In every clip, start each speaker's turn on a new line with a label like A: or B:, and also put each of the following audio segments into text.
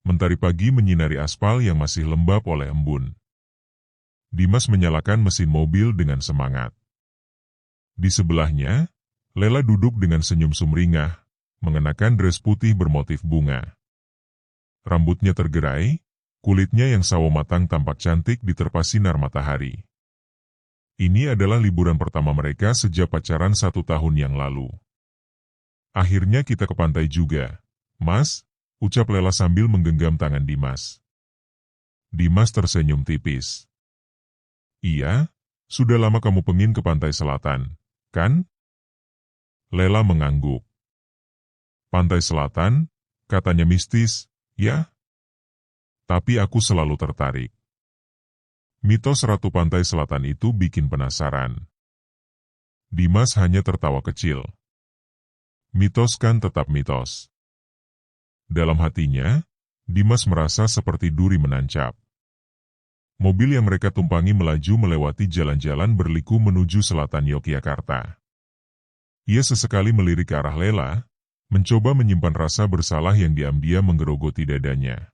A: Mentari pagi menyinari aspal yang masih lembab oleh embun. Dimas menyalakan mesin mobil dengan semangat. Di sebelahnya, Lela duduk dengan senyum sumringah, mengenakan dres putih bermotif bunga. Rambutnya tergerai, kulitnya yang sawo matang tampak cantik diterpa sinar matahari. Ini adalah liburan pertama mereka sejak pacaran 1 tahun yang lalu. Akhirnya kita ke pantai juga, Mas, ucap Lela sambil menggenggam tangan Dimas. Dimas tersenyum tipis. Iya, sudah lama kamu pengin ke pantai selatan, kan? Lela mengangguk. Pantai selatan, katanya mistis, ya? Tapi aku selalu tertarik. Mitos Ratu Pantai Selatan itu bikin penasaran. Dimas hanya tertawa kecil. Mitos kan tetap mitos. Dalam hatinya, Dimas merasa seperti duri menancap. Mobil yang mereka tumpangi melaju melewati jalan-jalan berliku menuju selatan Yogyakarta. Ia sesekali melirik ke arah Lela, mencoba menyimpan rasa bersalah yang diam-diam menggerogoti dadanya.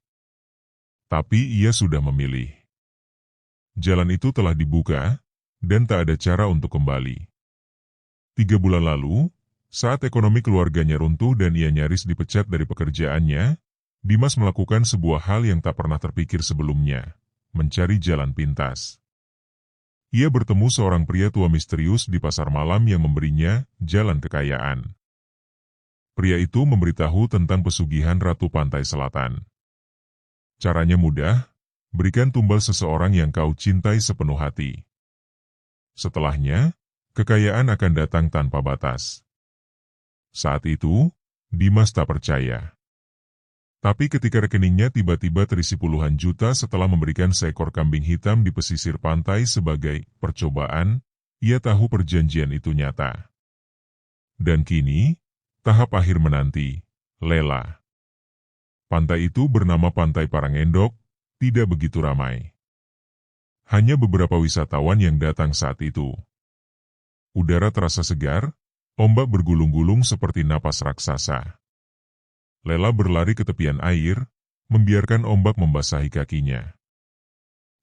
A: Tapi ia sudah memilih. Jalan itu telah dibuka, dan tak ada cara untuk kembali. 3 bulan lalu, saat ekonomi keluarganya runtuh dan ia nyaris dipecat dari pekerjaannya, Dimas melakukan sebuah hal yang tak pernah terpikir sebelumnya, mencari jalan pintas. Ia bertemu seorang pria tua misterius di pasar malam yang memberinya jalan kekayaan. Pria itu memberitahu tentang pesugihan Ratu Pantai Selatan. Caranya mudah, berikan tumbal seseorang yang kau cintai sepenuh hati. Setelahnya, kekayaan akan datang tanpa batas. Saat itu, Dimas tak percaya. Tapi ketika rekeningnya tiba-tiba terisi puluhan juta setelah memberikan seekor kambing hitam di pesisir pantai sebagai percobaan, ia tahu perjanjian itu nyata. Dan kini, tahap akhir menanti, Lela. Pantai itu bernama Pantai Parangendok, tidak begitu ramai. Hanya beberapa wisatawan yang datang saat itu. Udara terasa segar, ombak bergulung-gulung seperti napas raksasa. Lela berlari ke tepian air, membiarkan ombak membasahi kakinya.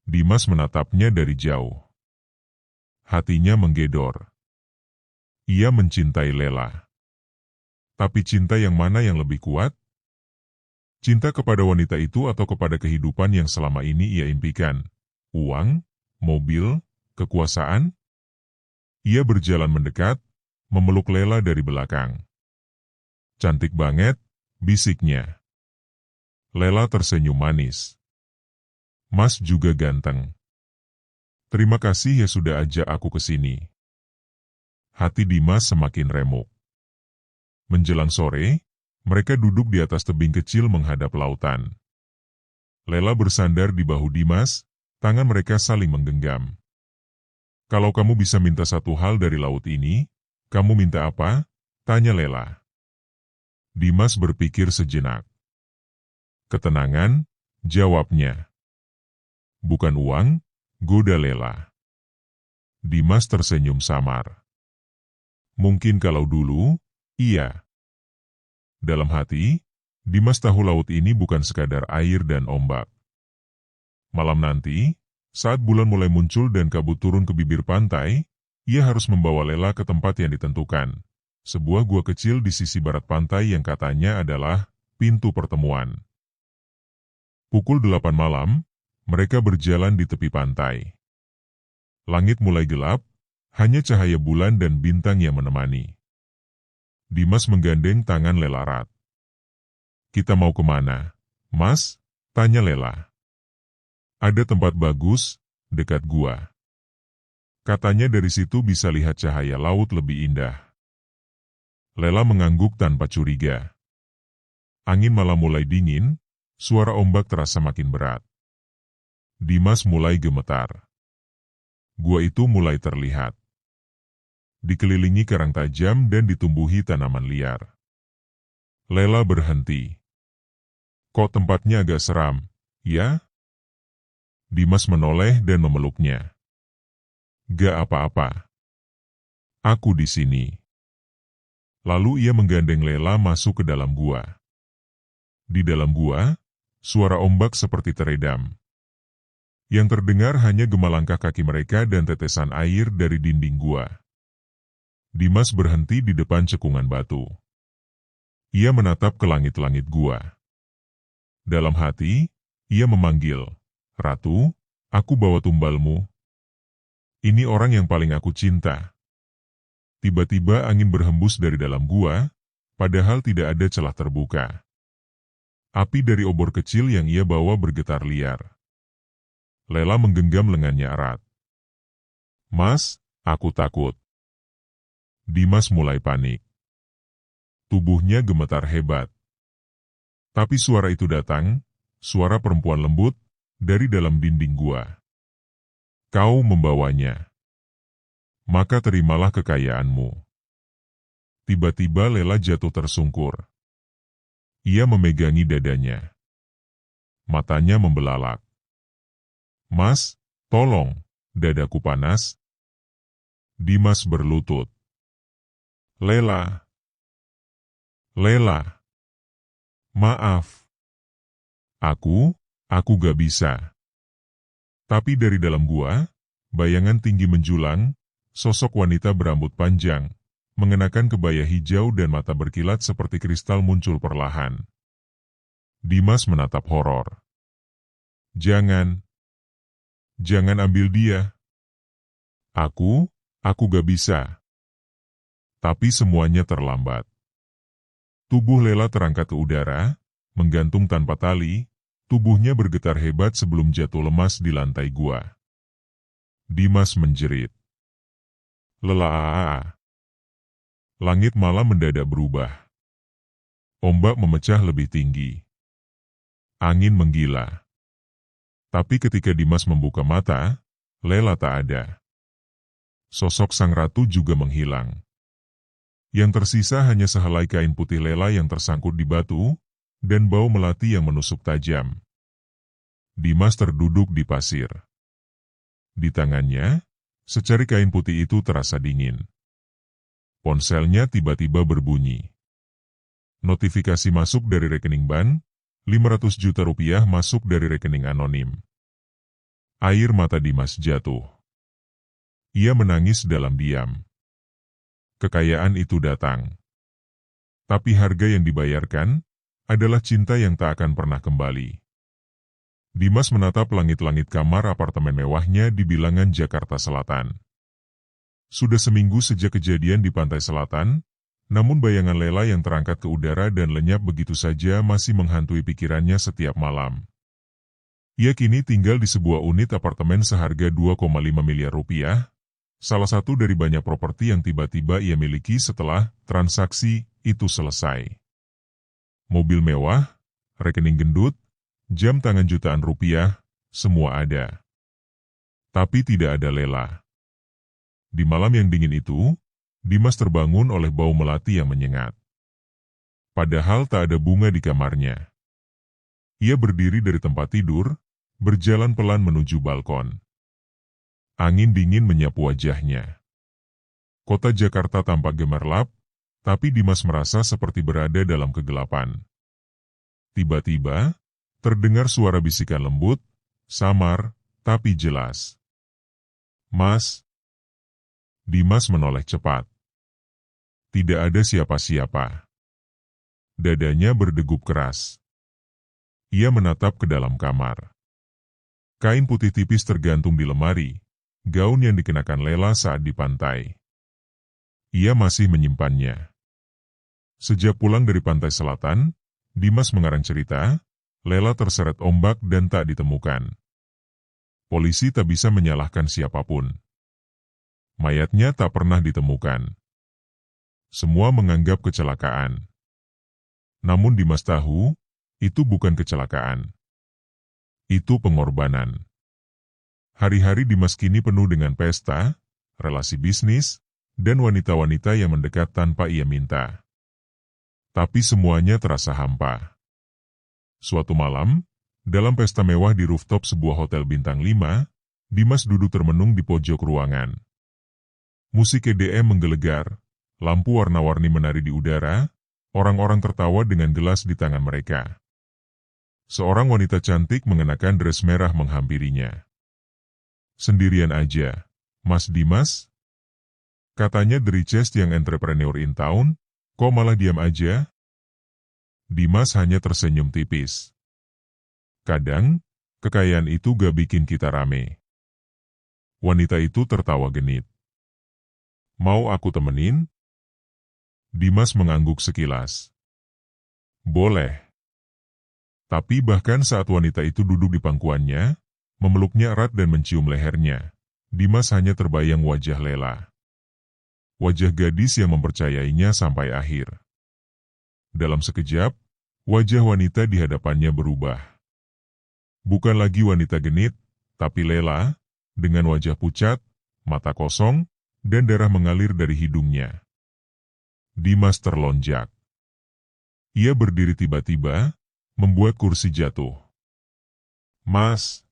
A: Dimas menatapnya dari jauh. Hatinya menggedor. Ia mencintai Lela. Tapi cinta yang mana yang lebih kuat? Cinta kepada wanita itu atau kepada kehidupan yang selama ini ia impikan? Uang, mobil, kekuasaan? Ia berjalan mendekat, memeluk Lela dari belakang. Cantik banget, bisiknya. Lela tersenyum manis. Mas juga ganteng. Terima kasih ya sudah ajak aku ke sini. Hati Dimas semakin remuk. Menjelang sore, mereka duduk di atas tebing kecil menghadap lautan. Lela bersandar di bahu Dimas, tangan mereka saling menggenggam. Kalau kamu bisa minta satu hal dari laut ini, kamu minta apa? Tanya Lela. Dimas berpikir sejenak. Ketenangan, jawabnya. Bukan uang, goda Lela. Dimas tersenyum samar. Mungkin kalau dulu, iya. Dalam hati, Dimas tahu laut ini bukan sekadar air dan ombak. Malam nanti, saat bulan mulai muncul dan kabut turun ke bibir pantai, ia harus membawa Lela ke tempat yang ditentukan. Sebuah gua kecil di sisi barat pantai yang katanya adalah pintu pertemuan. Pukul 8 malam, mereka berjalan di tepi pantai. Langit mulai gelap, hanya cahaya bulan dan bintang yang menemani. Dimas menggandeng tangan Lela erat. Kita mau kemana, Mas? Tanya Lela. Ada tempat bagus, dekat gua. Katanya dari situ bisa lihat cahaya laut lebih indah. Lela mengangguk tanpa curiga. Angin malam mulai dingin, suara ombak terasa makin berat. Dimas mulai gemetar. Gua itu mulai terlihat. Dikelilingi karang tajam dan ditumbuhi tanaman liar. Lela berhenti. Kok tempatnya agak seram, ya? Dimas menoleh dan memeluknya. Gak apa-apa. Aku di sini. Lalu ia menggandeng Lela masuk ke dalam gua. Di dalam gua, suara ombak seperti teredam. Yang terdengar hanya gema langkah kaki mereka dan tetesan air dari dinding gua. Dimas berhenti di depan cekungan batu. Ia menatap ke langit-langit gua. Dalam hati, ia memanggil, "Ratu, aku bawa tumbalmu. Ini orang yang paling aku cinta." Tiba-tiba angin berhembus dari dalam gua, padahal tidak ada celah terbuka. Api dari obor kecil yang ia bawa bergetar liar. Lela menggenggam lengannya erat. "Mas, aku takut." Dimas mulai panik. Tubuhnya gemetar hebat. Tapi suara itu datang, suara perempuan lembut, dari dalam dinding gua. "Kau membawanya. Maka terimalah kekayaanmu." Tiba-tiba Lela jatuh tersungkur. Ia memegangi dadanya. Matanya membelalak. "Mas, tolong, dadaku panas." Dimas berlutut. "Lela. Lela. Maaf. Aku gak bisa." Tapi dari dalam gua, bayangan tinggi menjulang, sosok wanita berambut panjang, mengenakan kebaya hijau dan mata berkilat seperti kristal muncul perlahan. Dimas menatap horor. Jangan ambil dia." Aku gak bisa." Tapi semuanya terlambat. Tubuh Lela terangkat ke udara, menggantung tanpa tali, tubuhnya bergetar hebat sebelum jatuh lemas di lantai gua. Dimas menjerit. "Lelah." Langit malam mendadak berubah. Ombak memecah lebih tinggi. Angin menggila. Tapi ketika Dimas membuka mata, Lela tak ada. Sosok sang ratu juga menghilang. Yang tersisa hanya sehelai kain putih Lela yang tersangkut di batu, dan bau melati yang menusuk tajam. Dimas terduduk di pasir. Di tangannya, secari kain putih itu terasa dingin. Ponselnya tiba-tiba berbunyi. Notifikasi masuk dari rekening bank, 500 juta rupiah masuk dari rekening anonim. Air mata Dimas jatuh. Ia menangis dalam diam. Kekayaan itu datang. Tapi harga yang dibayarkan adalah cinta yang tak akan pernah kembali. Dimas menatap langit-langit kamar apartemen mewahnya di bilangan Jakarta Selatan. Sudah seminggu sejak kejadian di pantai selatan, namun bayangan Lela yang terangkat ke udara dan lenyap begitu saja masih menghantui pikirannya setiap malam. Ia kini tinggal di sebuah unit apartemen seharga 2,5 miliar rupiah, salah satu dari banyak properti yang tiba-tiba ia miliki setelah transaksi itu selesai. Mobil mewah, rekening gendut, jam tangan jutaan rupiah, semua ada. Tapi tidak ada Lela. Di malam yang dingin itu, Dimas terbangun oleh bau melati yang menyengat. Padahal tak ada bunga di kamarnya. Ia berdiri dari tempat tidur, berjalan pelan menuju balkon. Angin dingin menyapu wajahnya. Kota Jakarta tampak gemerlap, tapi Dimas merasa seperti berada dalam kegelapan. Tiba-tiba, terdengar suara bisikan lembut, samar, tapi jelas. "Mas." Dimas menoleh cepat. Tidak ada siapa-siapa. Dadanya berdegup keras. Ia menatap ke dalam kamar. Kain putih tipis tergantung di lemari, gaun yang dikenakan Lela saat di pantai. Ia masih menyimpannya. Sejak pulang dari pantai selatan, Dimas mengarang cerita, Lela terseret ombak dan tak ditemukan. Polisi tak bisa menyalahkan siapapun. Mayatnya tak pernah ditemukan. Semua menganggap kecelakaan. Namun Dimas tahu, itu bukan kecelakaan. Itu pengorbanan. Hari-hari Dimas kini penuh dengan pesta, relasi bisnis, dan wanita-wanita yang mendekat tanpa ia minta. Tapi semuanya terasa hampa. Suatu malam, dalam pesta mewah di rooftop sebuah hotel bintang 5, Dimas duduk termenung di pojok ruangan. Musik EDM menggelegar, lampu warna-warni menari di udara, orang-orang tertawa dengan gelas di tangan mereka. Seorang wanita cantik mengenakan dress merah menghampirinya. "Sendirian aja, Mas Dimas?" Katanya the richest young entrepreneur in town, kok malah diam aja? Dimas hanya tersenyum tipis. "Kadang, kekayaan itu gak bikin kita rame." Wanita itu tertawa genit. "Mau aku temenin?" Dimas mengangguk sekilas. "Boleh." Tapi bahkan saat wanita itu duduk di pangkuannya, memeluknya erat dan mencium lehernya, Dimas hanya terbayang wajah Lela. Wajah gadis yang mempercayainya sampai akhir. Dalam sekejap, wajah wanita di hadapannya berubah. Bukan lagi wanita genit, tapi Lela, dengan wajah pucat, mata kosong, dan darah mengalir dari hidungnya. Dimas terlonjak. Ia berdiri tiba-tiba, membuat kursi jatuh. "Mas."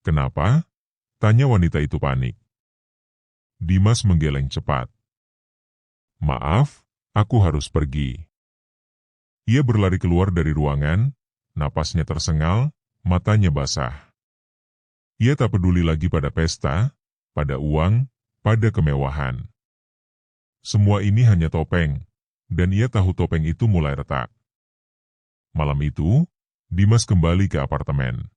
A: "Kenapa?" tanya wanita itu panik. Dimas menggeleng cepat. "Maaf, aku harus pergi." Ia berlari keluar dari ruangan, napasnya tersengal, matanya basah. Ia tak peduli lagi pada pesta, pada uang, pada kemewahan. Semua ini hanya topeng, dan ia tahu topeng itu mulai retak. Malam itu, Dimas kembali ke apartemen.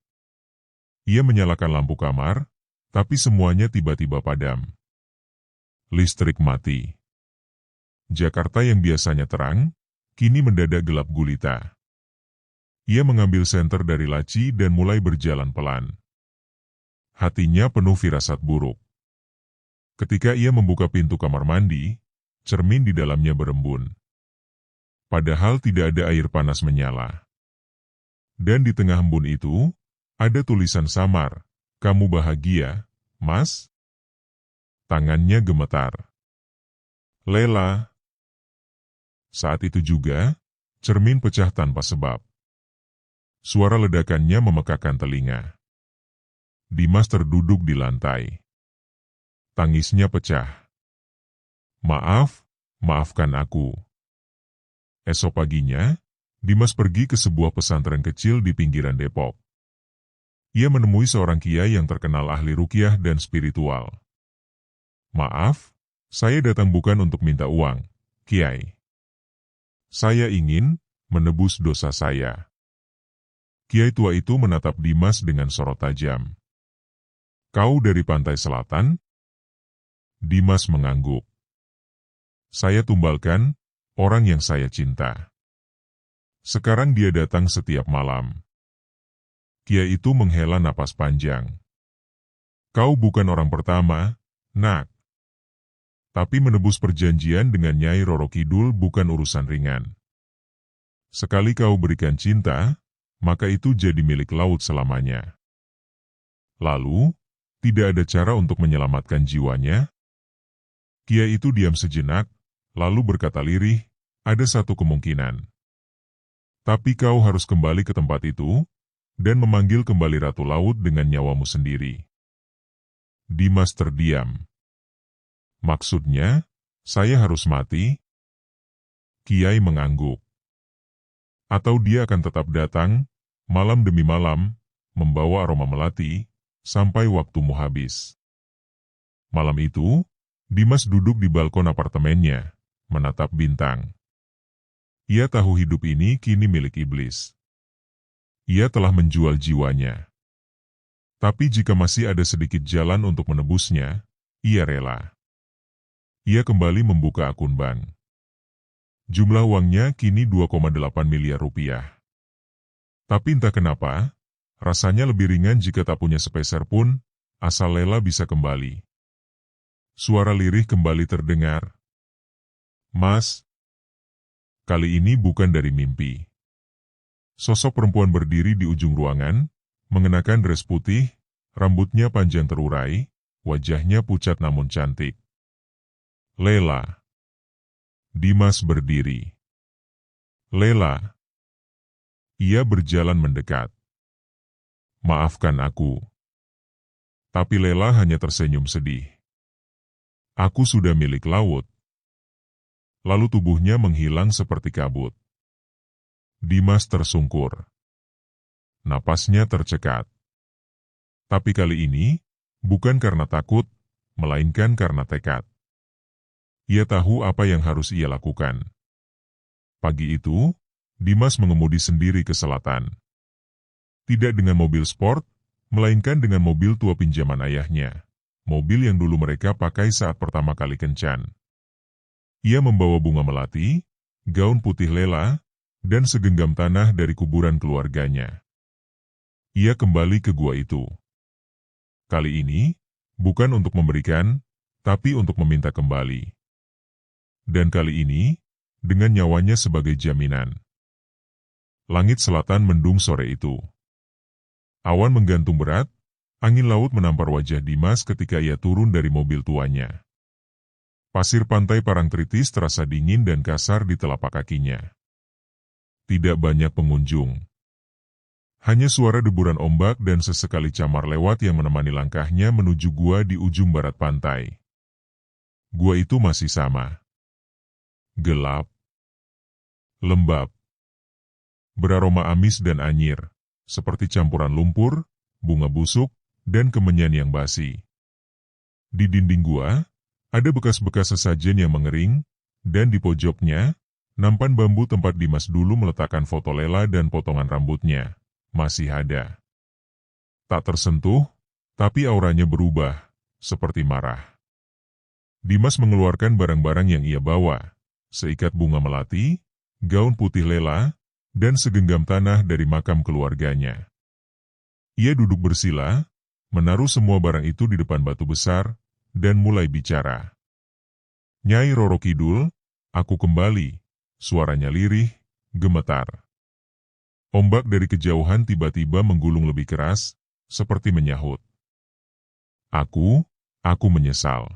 A: Ia menyalakan lampu kamar, tapi semuanya tiba-tiba padam. Listrik mati. Jakarta yang biasanya terang, kini mendadak gelap gulita. Ia mengambil senter dari laci dan mulai berjalan pelan. Hatinya penuh firasat buruk. Ketika ia membuka pintu kamar mandi, cermin di dalamnya berembun. Padahal tidak ada air panas menyala. Dan di tengah embun itu, ada tulisan samar, "Kamu bahagia, Mas?" Tangannya gemetar. "Lela." Saat itu juga, cermin pecah tanpa sebab. Suara ledakannya memekakkan telinga. Dimas terduduk di lantai. Tangisnya pecah. "Maaf, maafkan aku." Esok paginya, Dimas pergi ke sebuah pesantren kecil di pinggiran Depok. Ia menemui seorang kiai yang terkenal ahli ruqyah dan spiritual. "Maaf, saya datang bukan untuk minta uang, Kiai. Saya ingin menebus dosa saya." Kiai tua itu menatap Dimas dengan sorot tajam. "Kau dari pantai selatan?" Dimas mengangguk. "Saya tumbalkan orang yang saya cinta. Sekarang dia datang setiap malam." Kiai itu menghela napas panjang. "Kau bukan orang pertama, Nak. Tapi menebus perjanjian dengan Nyai Roro Kidul bukan urusan ringan. Sekali kau berikan cinta, maka itu jadi milik laut selamanya. Lalu, tidak ada cara untuk menyelamatkan jiwanya?" Kiai itu diam sejenak, lalu berkata lirih, "Ada satu kemungkinan. Tapi kau harus kembali ke tempat itu, dan memanggil kembali Ratu Laut dengan nyawamu sendiri." Dimas terdiam. "Maksudnya, saya harus mati?" Kiai mengangguk. "Atau dia akan tetap datang, malam demi malam, membawa aroma melati, sampai waktumu habis." Malam itu, Dimas duduk di balkon apartemennya, menatap bintang. Ia tahu hidup ini kini milik iblis. Ia telah menjual jiwanya. Tapi jika masih ada sedikit jalan untuk menebusnya, ia rela. Ia kembali membuka akun bank. Jumlah uangnya kini 2,8 miliar rupiah. Tapi entah kenapa, rasanya lebih ringan jika tak punya sepeser pun, asal Lela bisa kembali. Suara lirih kembali terdengar. "Mas." Kali ini bukan dari mimpi. Sosok perempuan berdiri di ujung ruangan, mengenakan dress putih, rambutnya panjang terurai, wajahnya pucat namun cantik. "Lela." Dimas berdiri. "Lela." Ia berjalan mendekat. "Maafkan aku." Tapi Lela hanya tersenyum sedih. "Aku sudah milik laut." Lalu tubuhnya menghilang seperti kabut. Dimas tersungkur. Napasnya tercekat. Tapi kali ini, bukan karena takut, melainkan karena tekad. Ia tahu apa yang harus ia lakukan. Pagi itu, Dimas mengemudi sendiri ke selatan. Tidak dengan mobil sport, melainkan dengan mobil tua pinjaman ayahnya. Mobil yang dulu mereka pakai saat pertama kali kencan. Ia membawa bunga melati, gaun putih lela, dan segenggam tanah dari kuburan keluarganya. Ia kembali ke gua itu. Kali ini, bukan untuk memberikan, tapi untuk meminta kembali. Dan kali ini, dengan nyawanya sebagai jaminan. Langit selatan mendung sore itu. Awan menggantung berat, angin laut menampar wajah Dimas ketika ia turun dari mobil tuanya. Pasir pantai Parangtritis terasa dingin dan kasar di telapak kakinya. Tidak banyak pengunjung. Hanya suara deburan ombak dan sesekali camar lewat yang menemani langkahnya menuju gua di ujung barat pantai. Gua itu masih sama. Gelap. Lembab. Beraroma amis dan anyir. Seperti campuran lumpur, bunga busuk, dan kemenyan yang basi. Di dinding gua, ada bekas-bekas sesajen yang mengering, dan di pojoknya, nampan bambu tempat Dimas dulu meletakkan foto Lela dan potongan rambutnya, masih ada. Tak tersentuh, tapi auranya berubah, seperti marah. Dimas mengeluarkan barang-barang yang ia bawa, seikat bunga melati, gaun putih Lela, dan segenggam tanah dari makam keluarganya. Ia duduk bersila, menaruh semua barang itu di depan batu besar, dan mulai bicara. Nyai Roro Kidul, aku kembali, suaranya lirih, gemetar. Ombak dari kejauhan tiba-tiba menggulung lebih keras, seperti menyahut. Aku menyesal.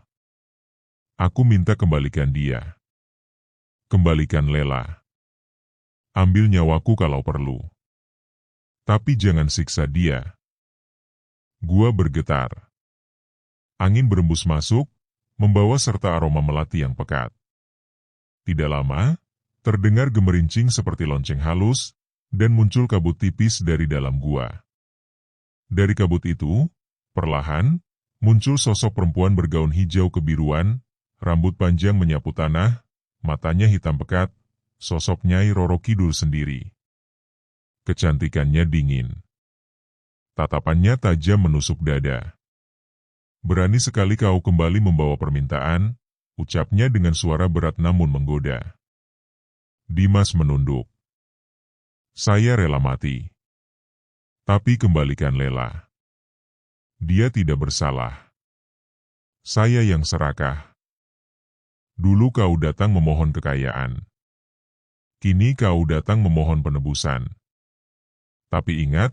A: Aku minta kembalikan dia. Kembalikan Lela. Ambil nyawaku kalau perlu. Tapi jangan siksa dia. Gua bergetar. Angin berembus masuk, membawa serta aroma melati yang pekat. Tidak lama, terdengar gemerincing seperti lonceng halus, dan muncul kabut tipis dari dalam gua. Dari kabut itu, perlahan, muncul sosok perempuan bergaun hijau kebiruan, rambut panjang menyapu tanah, matanya hitam pekat, sosok Nyai Roro Kidul sendiri. Kecantikannya dingin. Tatapannya tajam menusuk dada. Berani sekali kau kembali membawa permintaan, ucapnya dengan suara berat namun menggoda. Dimas menunduk. Saya rela mati. Tapi kembalikan Lela. Dia tidak bersalah. Saya yang serakah. Dulu kau datang memohon kekayaan. Kini kau datang memohon penebusan. Tapi ingat,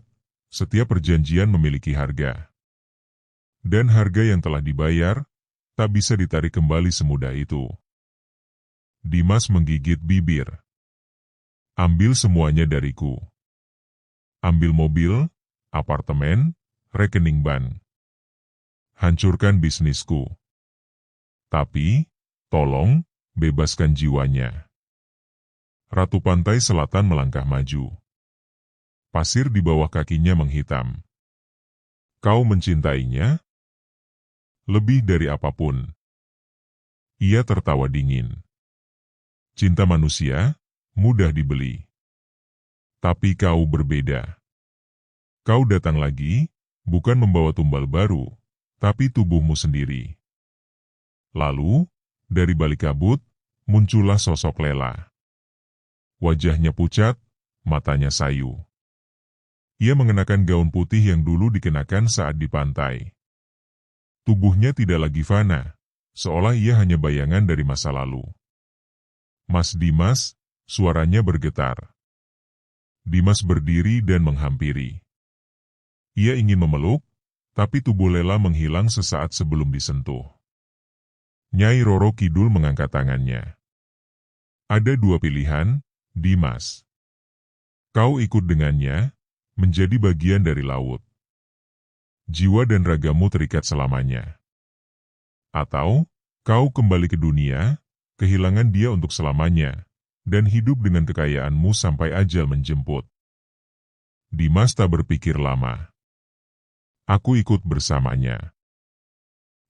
A: setiap perjanjian memiliki harga. Dan harga yang telah dibayar, tak bisa ditarik kembali semudah itu. Dimas menggigit bibir. Ambil semuanya dariku. Ambil mobil, apartemen, rekening bank. Hancurkan bisnisku. Tapi, tolong, bebaskan jiwanya. Ratu Pantai Selatan melangkah maju. Pasir di bawah kakinya menghitam. Kau mencintainya? Lebih dari apapun. Ia tertawa dingin. Cinta manusia, mudah dibeli. Tapi kau berbeda. Kau datang lagi, bukan membawa tumbal baru, tapi tubuhmu sendiri. Lalu, dari balik kabut, muncullah sosok Lela. Wajahnya pucat, matanya sayu. Ia mengenakan gaun putih yang dulu dikenakan saat di pantai. Tubuhnya tidak lagi fana, seolah ia hanya bayangan dari masa lalu. Mas Dimas, suaranya bergetar. Dimas berdiri dan menghampiri. Ia ingin memeluk, tapi tubuh Lela menghilang sesaat sebelum disentuh. Nyai Roro Kidul mengangkat tangannya. Ada dua pilihan, Dimas. Kau ikut dengannya, menjadi bagian dari laut. Jiwa dan ragamu terikat selamanya. Atau, kau kembali ke dunia, kehilangan dia untuk selamanya, dan hidup dengan kekayaanmu sampai ajal menjemput. Dimas tak berpikir lama. Aku ikut bersamanya.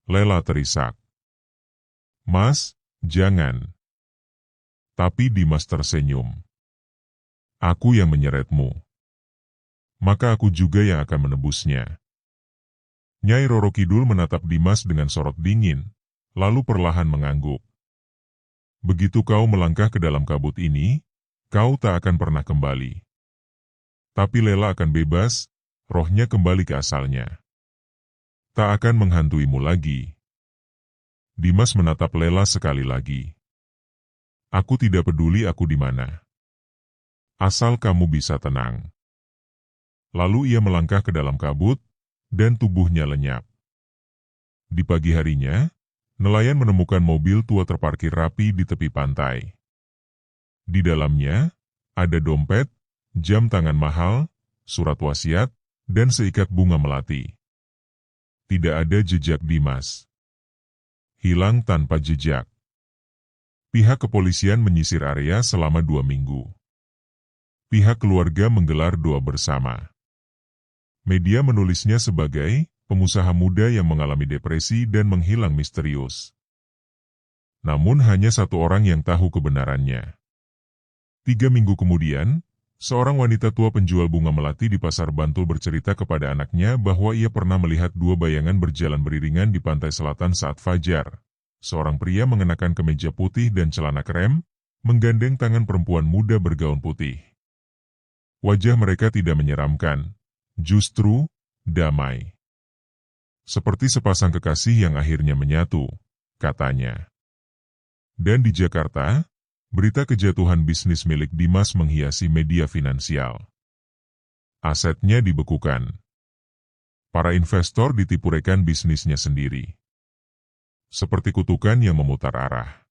A: Lela terisak. Mas, jangan. Tapi Dimas tersenyum. Aku yang menyeretmu. Maka aku juga yang akan menebusnya. Nyai Roro Kidul menatap Dimas dengan sorot dingin, lalu perlahan mengangguk. Begitu kau melangkah ke dalam kabut ini, kau tak akan pernah kembali. Tapi Lela akan bebas, rohnya kembali ke asalnya. Tak akan menghantuimu lagi. Dimas menatap Lela sekali lagi. Aku tidak peduli aku di mana. Asal kamu bisa tenang. Lalu ia melangkah ke dalam kabut, dan tubuhnya lenyap. Di pagi harinya, nelayan menemukan mobil tua terparkir rapi di tepi pantai. Di dalamnya, ada dompet, jam tangan mahal, surat wasiat, dan seikat bunga melati. Tidak ada jejak Dimas. Hilang tanpa jejak. Pihak kepolisian menyisir area selama 2 minggu. Pihak keluarga menggelar doa bersama. Media menulisnya sebagai pengusaha muda yang mengalami depresi dan menghilang misterius. Namun hanya satu orang yang tahu kebenarannya. 3 minggu kemudian, seorang wanita tua penjual bunga melati di Pasar Bantul bercerita kepada anaknya bahwa ia pernah melihat 2 bayangan berjalan beriringan di pantai selatan saat fajar. Seorang pria mengenakan kemeja putih dan celana krem, menggandeng tangan perempuan muda bergaun putih. Wajah mereka tidak menyeramkan, justru damai. Seperti sepasang kekasih yang akhirnya menyatu, katanya. Dan di Jakarta, berita kejatuhan bisnis milik Dimas menghiasi media finansial. Asetnya dibekukan. Para investor ditipu rekan bisnisnya sendiri. Seperti kutukan yang memutar arah.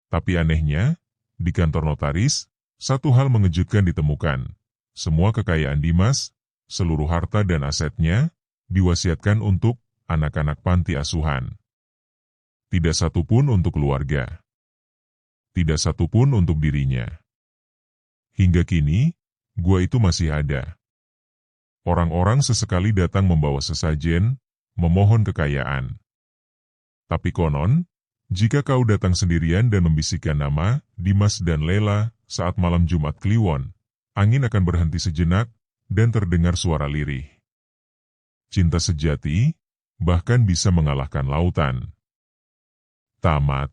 A: Tapi anehnya, di kantor notaris, satu hal mengejutkan ditemukan. Semua kekayaan Dimas, seluruh harta dan asetnya, diwasiatkan untuk anak-anak panti asuhan. Tidak satu pun untuk keluarga. Tidak satu pun untuk dirinya. Hingga kini, gua itu masih ada. Orang-orang sesekali datang membawa sesajen, memohon kekayaan. Tapi konon, jika kau datang sendirian dan membisikkan nama Dimas dan Lela saat malam Jumat Kliwon, angin akan berhenti sejenak dan terdengar suara lirih. Cinta sejati, bahkan bisa mengalahkan lautan. Tamat.